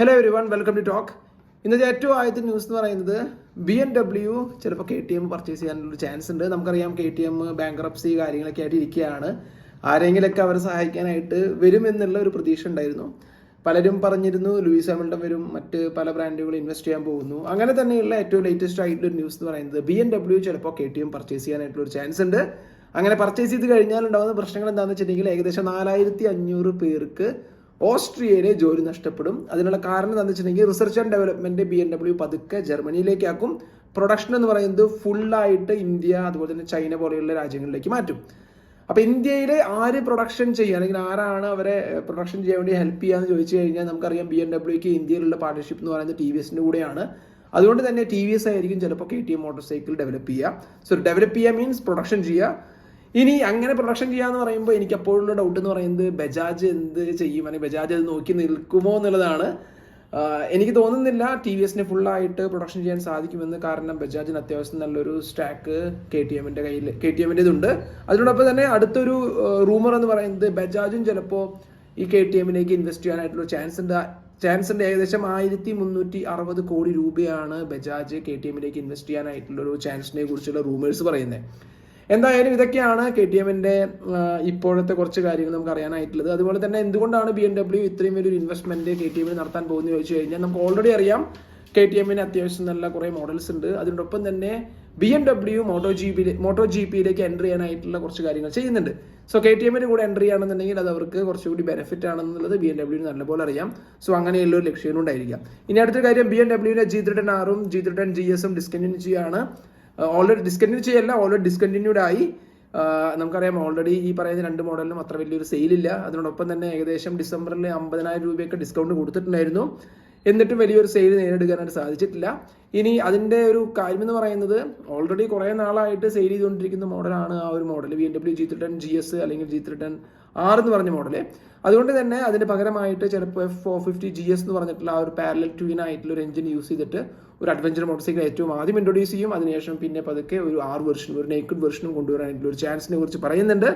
Hello everyone, welcome to talk. ഇന്നത്തെ ഏറ്റവും ആദ്യത്തെ ന്യൂസ് എന്ന് പറയുന്നത് BMW ചിലപ്പോൾ KTM പർച്ചേസ് ചെയ്യാനുള്ള ചാൻസ് ഉണ്ട്. നമുക്കറിയാം KTM ബാങ്ക്രപ്സി കാര്യങ്ങളൊക്കെ ആയിട്ട് ഇരിക്കുകയാണ്. ആരെങ്കിലൊക്കെ അവരെ സഹായിക്കാനായിട്ട് വരുമെന്നുള്ള ഒരു പ്രതീക്ഷ ഉണ്ടായിരുന്നു. പലരും പറഞ്ഞിരുന്നു ലൂയിസ് ഹാമിൽട്ടൺ വരും, മറ്റ് പല ബ്രാൻഡുകൾ ഇൻവെസ്റ്റ് ചെയ്യാൻ പോകുന്നു. അങ്ങനെ തന്നെയുള്ള ഏറ്റവും ലേറ്റസ്റ്റ് ആയിട്ടുള്ള ന്യൂസ് എന്ന് പറയുന്നത് BMW ചിലപ്പോൾ KTM പർച്ചേസ് ചെയ്യാനായിട്ടുള്ള ഒരു ചാൻസ് ഉണ്ട്. അങ്ങനെ പർച്ചേസ് ചെയ്ത് കഴിഞ്ഞാൽ ഉണ്ടാകുന്ന പ്രശ്നങ്ങൾ എന്താണെന്ന് വെച്ചിട്ടുണ്ടെങ്കിൽ ഏകദേശം 4500 പേർക്ക് ഓസ്ട്രിയയിലെ ജോലി നഷ്ടപ്പെടും. അതിനുള്ള കാരണം എന്താണെന്ന് വെച്ചിട്ടുണ്ടെങ്കിൽ റിസർച്ച് ആൻഡ് ഡെവലപ്മെന്റ് BMW പതുക്കെ ജർമ്മനിയിലേക്കാക്കും. പ്രൊഡക്ഷൻ എന്ന് പറയുന്നത് ഫുള്ളായിട്ട് ഇന്ത്യ അതുപോലെ തന്നെ ചൈന പോലെയുള്ള രാജ്യങ്ങളിലേക്ക് മാറ്റും. അപ്പോൾ ഇന്ത്യയിൽ ആര് പ്രൊഡക്ഷൻ ചെയ്യുക അല്ലെങ്കിൽ ആരാണ് അവരെ പ്രൊഡക്ഷൻ ചെയ്യാൻ വേണ്ടി ഹെൽപ്പ് ചെയ്യാന്ന് ചോദിച്ചു കഴിഞ്ഞാൽ നമുക്കറിയാം BMWക്ക് ഇന്ത്യയിലുള്ള പാർട്ണർഷിപ്പ് എന്ന് പറയുന്നത് TVSന്റെ കൂടെയാണ്. അതുകൊണ്ട് തന്നെ TVS ആയിരിക്കും ചിലപ്പോൾ KTM മോട്ടോർ സൈക്കിൾ ഡെവലപ്പ് ചെയ്യുക. സോ ഡെവലപ്പ് ചെയ്യുക മീൻസ് പ്രൊഡക്ഷൻ ചെയ്യുക. ഇനി അങ്ങനെ പ്രൊഡക്ഷൻ ചെയ്യാന്ന് പറയുമ്പോൾ എനിക്ക് അപ്പോഴുള്ള ഡൗട്ട് എന്ന് പറയുന്നത് ബജാജ് എന്ത് ചെയ്യും, അല്ലെങ്കിൽ ബജാജ് അത് നോക്കി നിൽക്കുമോ എന്നുള്ളതാണ്. എനിക്ക് തോന്നുന്നില്ല TVSനെ ഫുള്ളായിട്ട് പ്രൊഡക്ഷൻ ചെയ്യാൻ സാധിക്കുമെന്ന്. കാരണം ബജാജിന് അത്യാവശ്യം നല്ലൊരു സ്റ്റാക്ക് KTMൻ്റെതുണ്ട്. അതിനോടൊപ്പം തന്നെ അടുത്തൊരു റൂമർ എന്ന് പറയുന്നത് ബജാജും ചിലപ്പോൾ ഈ KTMലേക്ക് ഇൻവെസ്റ്റ് ചെയ്യാനായിട്ടുള്ള ചാൻസ് ഉണ്ട്. ഏകദേശം 1360 കോടി രൂപയാണ് ബജാജ് KTMലേക്ക് ഇൻവെസ്റ്റ് ചെയ്യാനായിട്ടുള്ള ഒരു ചാൻസിനെ കുറിച്ചുള്ള റൂമേഴ്സ് പറയുന്നത്. എന്തായാലും ഇതൊക്കെയാണ് KTMന്റെ ഇപ്പോഴത്തെ കുറച്ച് കാര്യങ്ങൾ നമുക്ക് അറിയാനായിട്ടുള്ളത്. അതുപോലെ തന്നെ എന്തുകൊണ്ടാണ് BMW ഇത്രയും വലിയൊരു ഇൻവെസ്റ്റ്മെന്റ് KTMന് നടത്താൻ പോകുന്നത് ചോദിച്ചു കഴിഞ്ഞാൽ നമുക്ക് ഓൾറെഡി അറിയാം KTMന് അത്യാവശ്യം നല്ല കുറേ മോഡൽസ് ഉണ്ട്. അതിനോടൊപ്പം തന്നെ BMW MotoGPയിലേക്ക് എൻ്റർ ചെയ്യാനായിട്ടുള്ള കുറച്ച് കാര്യങ്ങൾ ചെയ്യുന്നുണ്ട്. സോ KTMന്റെ കൂടെ എൻ്റർ ചെയ്യുകയാണെന്നുണ്ടെങ്കിൽ അത് അവർക്ക് കുറച്ചുകൂടി ബെനിഫിറ്റ് ആണെന്നുള്ളത് BMW നല്ലപോലെ അറിയാം. സോ അങ്ങനെയുള്ള ഒരു ലക്ഷ്യം ഉണ്ടായിരിക്കാം. ഇനി അടുത്ത കാര്യം BMWന്റെ G310Rഉം G310 GSഉം ഡിസ്കണ്ടിന്യൂ ചെയ്യുകയാണ്. ഓൾറെഡി ഡിസ്കണ്ടിന്യൂഡ് ആയി. നമുക്കറിയാം ഓൾറെഡി ഈ പറയുന്ന രണ്ട് മോഡലിനും അത്ര വലിയൊരു സെയിലില്ല. അതിനോടൊപ്പം തന്നെ ഏകദേശം ഡിസംബറിൽ 50,000 രൂപയൊക്കെ ഡിസ്കൗണ്ട് കൊടുത്തിട്ടുണ്ടായിരുന്നു. എന്നിട്ടും വലിയൊരു സെയിൽ നേടിയെടുക്കാനായിട്ട് സാധിച്ചിട്ടില്ല. ഇനി അതിൻ്റെ ഒരു കാര്യം എന്ന് പറയുന്നത് ഓൾറെഡി കുറേ നാളായിട്ട് സെയിൽ ചെയ്തുകൊണ്ടിരിക്കുന്ന മോഡലാണ് ആ ഒരു മോഡൽ BMW G310 GS അല്ലെങ്കിൽ G310R എന്ന് പറഞ്ഞ മോഡല്. അതുകൊണ്ട് തന്നെ അതിന് പകരമായിട്ട് ചിലപ്പോൾ F450 GS എന്ന് പറഞ്ഞിട്ടുള്ള ആ ഒരു പാരലൽ ട്വിൻ ആയിട്ടുള്ള ഒരു എഞ്ചിൻ യൂസ് ചെയ്തിട്ട് ഒരു അഡ്വഞ്ചർ മോട്ടോർ സൈക്കിൾ ഏറ്റവും ആദ്യം ഇൻട്രൊഡ്യൂസ് ചെയ്യും. അതിനുശേഷം പിന്നെ പതുക്കെ ഒരു R വെർഷൻ, ഒരു നേക്കഡ് വെർഷനും കൊണ്ടുവരാനായിട്ടുള്ള ഒരു ചാൻസിനെ കുറിച്ച് പറയുന്നുണ്ട്.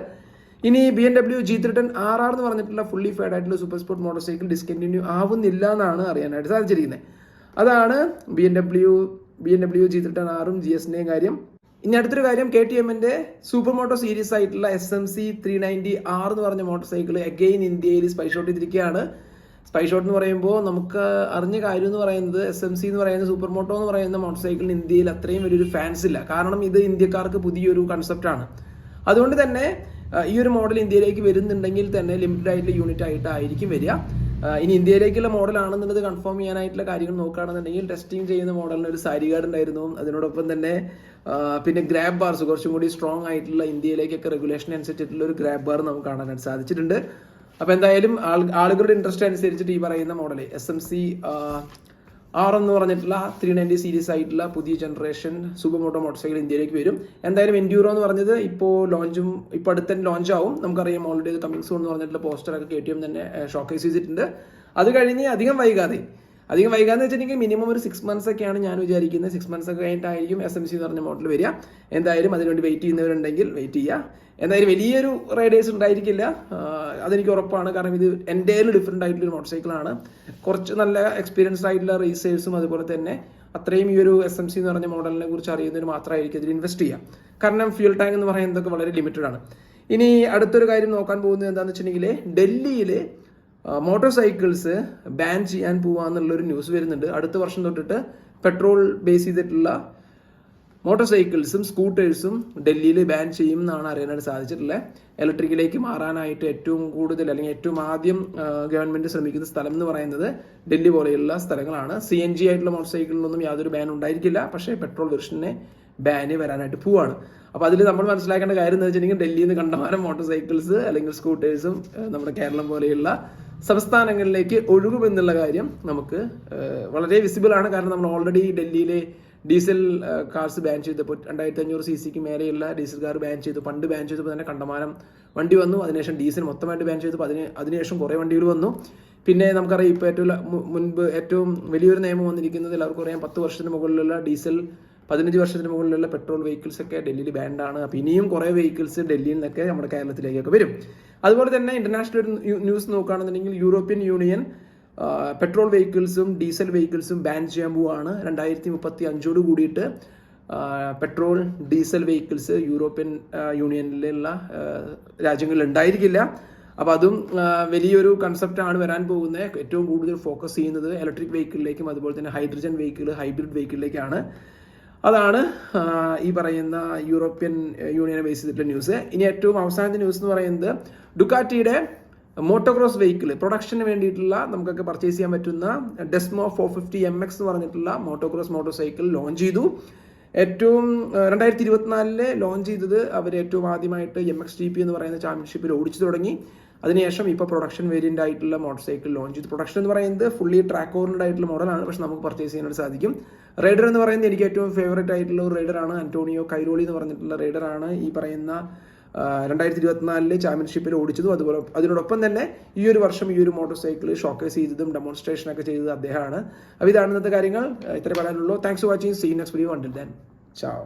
ഇനി BMW G310RR എന്ന് പറഞ്ഞിട്ടുള്ള ഫുള്ളി ഫെയർഡ് ആയിട്ടുള്ള super sport motor cycle discontinue ആവുന്നില്ല എന്നാണ് അറിയാനായിട്ട് സാധിച്ചിരിക്കുന്നത്. അതാണ് BMW G310Rഉം GSന്റെയും കാര്യം. ഇനി അടുത്തൊരു കാര്യം, KTMന്റെ സൂപ്പർ മോട്ടോ സീരീസ് ആയിട്ടുള്ള SMC 390R എന്ന് പറഞ്ഞ മോട്ടോർ സൈക്കിൾ അഗെയിൻ ഇന്ത്യയിൽ സ്പൈ ഷോട്ട് ചെയ്തിരിക്കുകയാണ്. സ്പൈ ഷോട്ട് എന്ന് പറയുമ്പോൾ നമുക്ക് അറിഞ്ഞ കാര്യം എന്ന് പറയുന്നത് SMC എന്ന് പറയുന്ന സൂപ്പർ മോട്ടോ എന്ന് പറയുന്ന മോട്ടോർ സൈക്കിളിന് ഇന്ത്യയിൽ അത്രയും വലിയൊരു ഫാൻസ് ഇല്ല. കാരണം ഇത് ഇന്ത്യക്കാർക്ക് പുതിയൊരു കൺസെപ്റ്റാണ്. അതുകൊണ്ട് തന്നെ ഈ ഒരു മോഡൽ ഇന്ത്യയിലേക്ക് വരുന്നുണ്ടെങ്കിൽ തന്നെ ലിമിറ്റഡ് ആയിട്ടുള്ള യൂണിറ്റ് ആയിട്ടായിരിക്കും വരിക. ഇനി ഇന്ത്യയിലേക്കുള്ള മോഡലാണെന്നുള്ളത് കൺഫേം ചെയ്യാനായിട്ടുള്ള കാര്യങ്ങൾ നോക്കുകയാണെന്നുണ്ടെങ്കിൽ ടെസ്റ്റിംഗ് ചെയ്യുന്ന മോഡലിന് ഒരു സാരി ഗാർഡ് ഉണ്ടായിരുന്നു. അതിനോടൊപ്പം തന്നെ പിന്നെ ഗ്രാബ് ബാർസ് കുറച്ചും കൂടി സ്ട്രോങ് ആയിട്ടുള്ള ഇന്ത്യയിലേക്കൊക്കെ റെഗുലേഷൻ അനുസരിച്ചിട്ടുള്ള ഒരു ഗ്രാബ് ബാർ നമുക്ക് കാണാനായിട്ട് സാധിച്ചിട്ടുണ്ട്. അപ്പോൾ എന്തായാലും ആളുകളുടെ ഇൻട്രസ്റ്റ് അനുസരിച്ചിട്ട് ഈ പറയുന്ന മോഡൽ SMC R എന്ന് പറഞ്ഞിട്ടുള്ള 390 സീരീസ് ആയിട്ടുള്ള പുതിയ generation super moto motorcycle ഇന്ത്യയിലേക്ക് വരും. എന്തായാലും എൻഡ്യൂറോ എന്ന് പറഞ്ഞത് ഇപ്പോൾ അടുത്ത ലോഞ്ച് ആവും. നമുക്കറിയാം ഓൾറെഡി അത് കമ്മിങ് സൂൺ എന്ന് പറഞ്ഞിട്ടുള്ള പോസ്റ്ററൊക്കെ KTM തന്നെ ഷോക്കേസ് ചെയ്തിട്ടുണ്ട്. അത് കഴിഞ്ഞ് അധികം വൈകാതെ വെച്ചിട്ടുണ്ടെങ്കിൽ മിനിമം ഒരു 6 months ഒക്കെയാണ് ഞാൻ വിചാരിക്കുന്നത്. 6 months ഒക്കെ കഴിഞ്ഞിട്ടായിരിക്കും SMC എന്ന് പറഞ്ഞ മോഡൽ വരിക. എന്തായാലും അതിനുവേണ്ടി വെയിറ്റ് ചെയ്യുന്നവരുണ്ടെങ്കിൽ വെയിറ്റ് ചെയ്യുക. എന്തായാലും വലിയൊരു റൈഡേഴ്സ് ഉണ്ടായിരിക്കില്ല, അതെനിക്ക് ഉറപ്പാണ്. കാരണം ഇത് എൻ്റെയിലും ഡിഫറെൻ്റ് ആയിട്ടുള്ള മോട്ടോർ സൈക്കിളാണ്. കുറച്ച് നല്ല എക്സ്പീരിയൻസ്ഡ് ആയിട്ടുള്ള റേസേഴ്സും അതുപോലെ തന്നെ അത്രയും ഈ ഒരു SMC എന്ന് പറഞ്ഞ മോഡലിനെ കുറിച്ച് അറിയുന്നവർ മാത്രമായിരിക്കും ഇതിൽ ഇൻവെസ്റ്റ് ചെയ്യുക. കാരണം ഫ്യൂൽ ടാങ്ക് എന്ന് പറയുന്നതൊക്കെ വളരെ ലിമിറ്റഡ് ആണ്. ഇനി അടുത്തൊരു കാര്യം നോക്കാൻ പോകുന്നത് എന്താണെന്ന് വെച്ചിട്ടുണ്ടെങ്കിൽ ഡൽഹിയിൽ മോട്ടോർ സൈക്കിൾസ് ബാൻ ചെയ്യാൻ പോവാന്നുള്ളൊരു ന്യൂസ് വരുന്നുണ്ട്. അടുത്ത വർഷം തൊട്ടിട്ട് പെട്രോൾ ബേസ് ചെയ്തിട്ടുള്ള മോട്ടോർ സൈക്കിൾസും സ്കൂട്ടേഴ്സും ഡൽഹിയിൽ ബാൻ ചെയ്യും എന്നാണ് അറിയാനായിട്ട് സാധിച്ചിട്ടുള്ളത്. ഇലക്ട്രിക്കിലേക്ക് മാറാനായിട്ട് ഏറ്റവും കൂടുതൽ അല്ലെങ്കിൽ ഏറ്റവും ആദ്യം ഗവൺമെന്റ് ശ്രമിക്കുന്ന സ്ഥലം എന്ന് പറയുന്നത് ഡൽഹി പോലെയുള്ള സ്ഥലങ്ങളാണ്. CNG ആയിട്ടുള്ള മോട്ടോർ സൈക്കിളിനൊന്നും യാതൊരു ബാൻ ഉണ്ടായിരിക്കില്ല, പക്ഷേ പെട്രോൾ വെർഷനെ ബാന് വരാനായിട്ട് പോവാണ്. അപ്പോൾ അതിൽ നമ്മൾ മനസ്സിലാക്കേണ്ട കാര്യം എന്ന് വെച്ചിട്ടുണ്ടെങ്കിൽ ഡൽഹിയിൽ നിന്ന് കണ്ടമാനം മോട്ടോർ സൈക്കിൾസ് അല്ലെങ്കിൽ സ്കൂട്ടേഴ്സും നമ്മുടെ കേരളം പോലെയുള്ള സംസ്ഥാനങ്ങളിലേക്ക് ഒഴുകുമെന്നുള്ള കാര്യം നമുക്ക് വളരെ വിസിബിൾ ആണ്. കാരണം നമ്മൾ ഓൾറെഡി ഡൽഹിയിലെ ഡീസൽ കാർസ് ബാൻ ചെയ്തപ്പോൾ 2500 cc മേലെയുള്ള ഡീസൽ കാർ ബാൻ ചെയ്തു. പണ്ട് ബാൻ ചെയ്തപ്പോൾ തന്നെ കണ്ടമാനം വണ്ടി വന്നു. അതിനുശേഷം ഡീസൽ മൊത്തമായിട്ട് ബാൻ ചെയ്തപ്പോൾ അതിനുശേഷം കുറേ വണ്ടികൾ വന്നു. പിന്നെ നമുക്കറിയാം ഇപ്പോൾ ഏറ്റവും വലിയൊരു നിയമം വന്നിരിക്കുന്നത് എല്ലാവർക്കും അറിയാം, 10 വർഷത്തിന് മുകളിലുള്ള ഡീസൽ, 15 വർഷത്തിന് മുകളിലുള്ള പെട്രോൾ വെഹിക്കിൾസ് ഒക്കെ ഡൽഹിയിൽ ബാൻഡാണ്. അപ്പോൾ ഇനിയും കുറേ വെഹിക്കിൾസ് ഡൽഹിയിൽ നിന്നൊക്കെ നമ്മുടെ കേരളത്തിലേക്കൊക്കെ വരും. അതുപോലെ തന്നെ ഇന്റർനാഷണൽ ന്യൂസ് നോക്കുകയാണെന്നുണ്ടെങ്കിൽ യൂറോപ്യൻ യൂണിയൻ പെട്രോൾ വെഹിക്കിൾസും ഡീസൽ വെഹിക്കിൾസും ബാൻ ചെയ്യാൻ പോവുകയാണ്. 2035 കൂടിയിട്ട് പെട്രോൾ ഡീസൽ വെഹിക്കിൾസ് യൂറോപ്യൻ യൂണിയനിലുള്ള രാജ്യങ്ങളിൽ ഉണ്ടായിരിക്കില്ല. അപ്പോൾ അതും വലിയൊരു കൺസെപ്റ്റാണ് വരാൻ പോകുന്നത്. ഏറ്റവും കൂടുതൽ ഫോക്കസ് ചെയ്യുന്നത് ഇലക്ട്രിക് വെഹിക്കിളിലേക്കും അതുപോലെ തന്നെ ഹൈഡ്രജൻ വെഹിക്കിൾ, ഹൈബ്രിഡ് വെഹിക്കിളിലേക്കാണ്. അതാണ് ഈ പറയുന്ന യൂറോപ്യൻ യൂണിയനെ ബേസ് ചെയ്തിട്ടുള്ള ന്യൂസ്. ഇനി ഏറ്റവും അവസാനത്തെ ന്യൂസ് എന്ന് പറയുന്നത് ഡുക്കാറ്റിയുടെ മോട്ടോക്രോസ് വെഹിക്കിൾ പ്രൊഡക്ഷന് വേണ്ടിയിട്ടുള്ള നമുക്കൊക്കെ പർച്ചേസ് ചെയ്യാൻ പറ്റുന്ന ഡെസ്മോ 450 MX എന്ന് പറഞ്ഞിട്ടുള്ള മോട്ടോക്രോസ് മോട്ടോർ സൈക്കിൾ ലോഞ്ച് ചെയ്തു. ഏറ്റവും 2024 ലോഞ്ച് ചെയ്തത് അവർ ഏറ്റവും ആദ്യമായിട്ട് MXGP എന്ന് പറയുന്ന ചാമ്പ്യൻഷിപ്പിൽ ഓടിച്ചു തുടങ്ങി. അതിനുശേഷം ഇപ്പോൾ പ്രൊഡക്ഷൻ വേരിയൻ്റ് ആയിട്ടുള്ള മോട്ടോർ സൈക്കിൾ ലോഞ്ച് ചെയ്തു. പ്രൊഡക്ഷൻ എന്ന് പറയുന്നത് ഫുള്ളി ട്രാക്ക് ഓറിയൻഡ് ആയിട്ടുള്ള മോഡലാണ്, പക്ഷെ നമുക്ക് പർച്ചേസ് ചെയ്യാനായിട്ട് സാധിക്കും. റൈഡർ എന്ന് പറയുന്നത് എനിക്ക് ഏറ്റവും ഫേവറേറ്റ് ആയിട്ടുള്ള ഒരു റൈഡറാണ്. അന്റോണിയോ കൈറോളി എന്ന് പറഞ്ഞിട്ടുള്ള റൈഡറാണ് ഈ പറയുന്ന 2024 ചാമ്പ്യൻഷിപ്പിൽ ഓടിച്ചതും. അതുപോലെ അതിനോടൊപ്പം തന്നെ ഈ ഒരു വർഷം ഈ ഒരു മോട്ടോർ സൈക്കിൾ ഷോക്കേസ് ചെയ്തതും ഡെമോൺസ്ട്രേഷനൊക്കെ ചെയ്തത് അദ്ദേഹമാണ്. അപ്പോൾ ഇതാണ് ഇന്നത്തെ കാര്യങ്ങൾ. ഇത്ര പറയാനുള്ളൂ. Thanks for watching. See you next video. Until then, ചാओ.